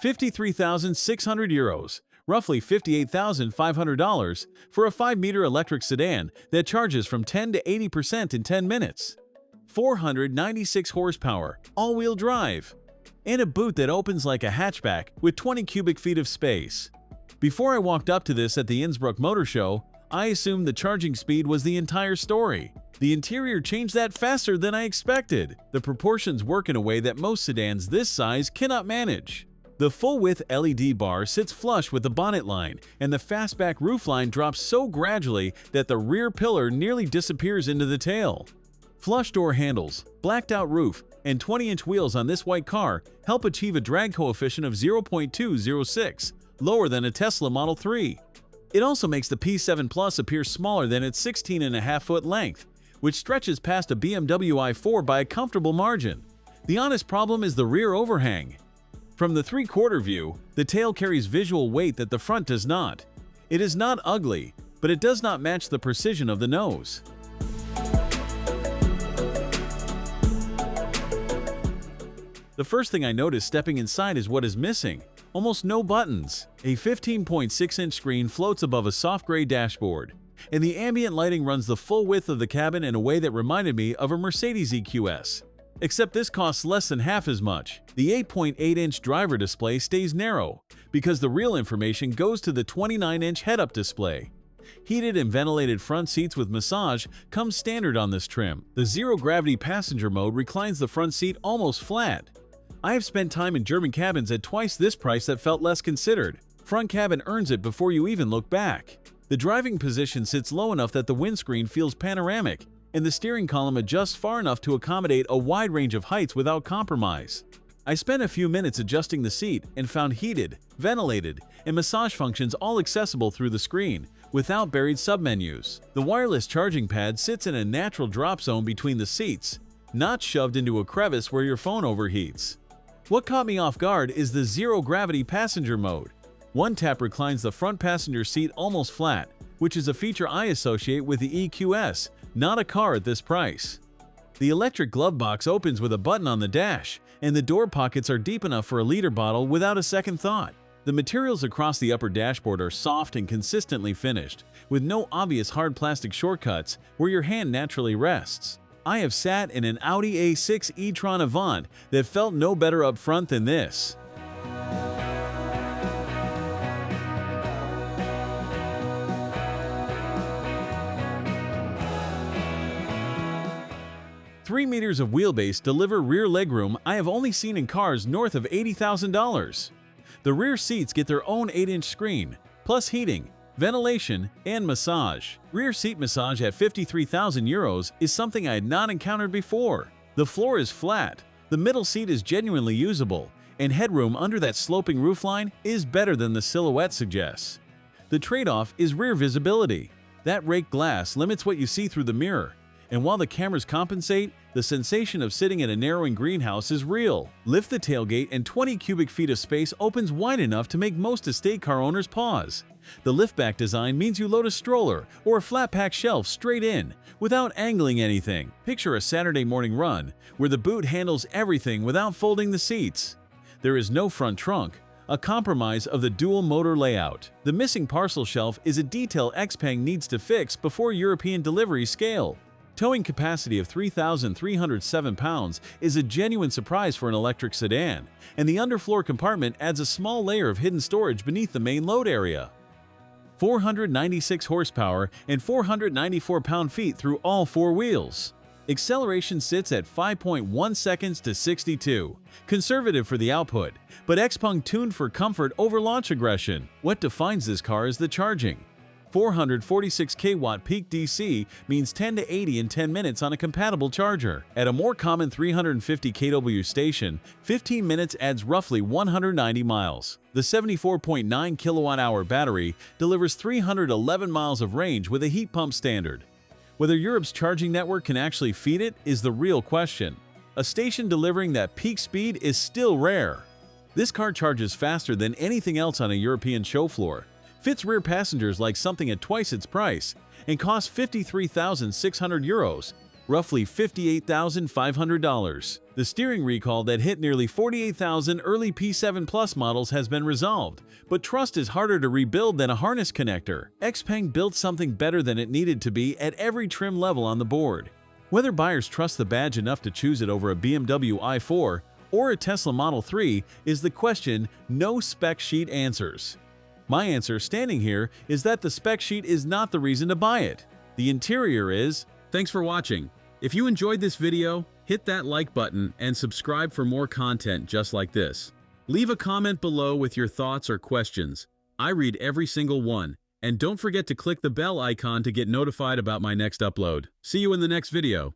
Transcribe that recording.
€53,600, roughly $58,500, for a 5-meter electric sedan that charges from 10 to 80% in 10 minutes. 496 horsepower, all-wheel drive, and a boot that opens like a hatchback with 20 cubic feet of space. Before I walked up to this at the Innsbruck Motor Show, I assumed the charging speed was the entire story. The interior changed that faster than I expected. The proportions work in a way that most sedans this size cannot manage. The full-width LED bar sits flush with the bonnet line, and the fastback roofline drops so gradually that the rear pillar nearly disappears into the tail. Flush door handles, blacked-out roof, and 20-inch wheels on this white car help achieve a drag coefficient of 0.206, lower than a Tesla Model 3. It also makes the P7 Plus appear smaller than its 16.5-foot length, which stretches past a BMW i4 by a comfortable margin. The honest problem is the rear overhang. From the three-quarter view, the tail carries visual weight that the front does not. It is not ugly, but it does not match the precision of the nose. The first thing I noticed stepping inside is what is missing. Almost no buttons. A 15.6-inch screen floats above a soft gray dashboard, and the ambient lighting runs the full width of the cabin in a way that reminded me of a Mercedes EQS. Except this costs less than half as much. The 8.8-inch driver display stays narrow, because the real information goes to the 29-inch head-up display. Heated and ventilated front seats with massage come standard on this trim. The zero-gravity passenger mode reclines the front seat almost flat. I have spent time in German cabins at twice this price that felt less considered. Front cabin earns it before you even look back. The driving position sits low enough that the windscreen feels panoramic, and the steering column adjusts far enough to accommodate a wide range of heights without compromise. I spent a few minutes adjusting the seat and found heated, ventilated, and massage functions all accessible through the screen, without buried submenus. The wireless charging pad sits in a natural drop zone between the seats, not shoved into a crevice where your phone overheats. What caught me off guard is the zero-gravity passenger mode. One tap reclines the front passenger seat almost flat, which is a feature I associate with the EQS, not a car at this price. The electric glove box opens with a button on the dash, and the door pockets are deep enough for a liter bottle without a second thought. The materials across the upper dashboard are soft and consistently finished, with no obvious hard plastic shortcuts where your hand naturally rests. I have sat in an Audi A6 e-tron Avant that felt no better up front than this. Three meters of wheelbase deliver rear legroom I have only seen in cars north of $80,000. The rear seats get their own 8-inch screen, plus heating, ventilation, and massage. Rear seat massage at €53,000 is something I had not encountered before. The floor is flat, the middle seat is genuinely usable, and headroom under that sloping roofline is better than the silhouette suggests. The trade-off is rear visibility. That raked glass limits what you see through the mirror, and while the cameras compensate, the sensation of sitting in a narrowing greenhouse is real. Lift the tailgate and 20 cubic feet of space opens wide enough to make most estate car owners pause. The liftback design means you load a stroller or a flat-pack shelf straight in, without angling anything. Picture a Saturday morning run, where the boot handles everything without folding the seats. There is no front trunk, a compromise of the dual-motor layout. The missing parcel shelf is a detail Xpeng needs to fix before European deliveries scale. Towing capacity of 3,307 pounds is a genuine surprise for an electric sedan, and the underfloor compartment adds a small layer of hidden storage beneath the main load area. 496 horsepower and 494 pound-feet through all four wheels. Acceleration sits at 5.1 seconds to 62, conservative for the output, but Xpeng tuned for comfort over launch aggression. What defines this car is the charging. 446 kW peak DC means 10 to 80 in 10 minutes on a compatible charger. At a more common 350 kW station, 15 minutes adds roughly 190 miles. The 74.9 kWh battery delivers 311 miles of range with a heat pump standard. Whether Europe's charging network can actually feed it is the real question. A station delivering that peak speed is still rare. This car charges faster than anything else on a European show floor, fits rear passengers like something at twice its price, and costs €53,600. roughly $58,500. The steering recall that hit nearly 48,000 early P7 Plus models has been resolved, but trust is harder to rebuild than a harness connector. Xpeng built something better than it needed to be at every trim level on the board. Whether buyers trust the badge enough to choose it over a BMW i4 or a Tesla Model 3 is the question no spec sheet answers. My answer standing here is that the spec sheet is not the reason to buy it. The interior is. Thanks for watching. If you enjoyed this video, hit that like button and subscribe for more content just like this. Leave a comment below with your thoughts or questions. I read every single one. And don't forget to click the bell icon to get notified about my next upload. See you in the next video.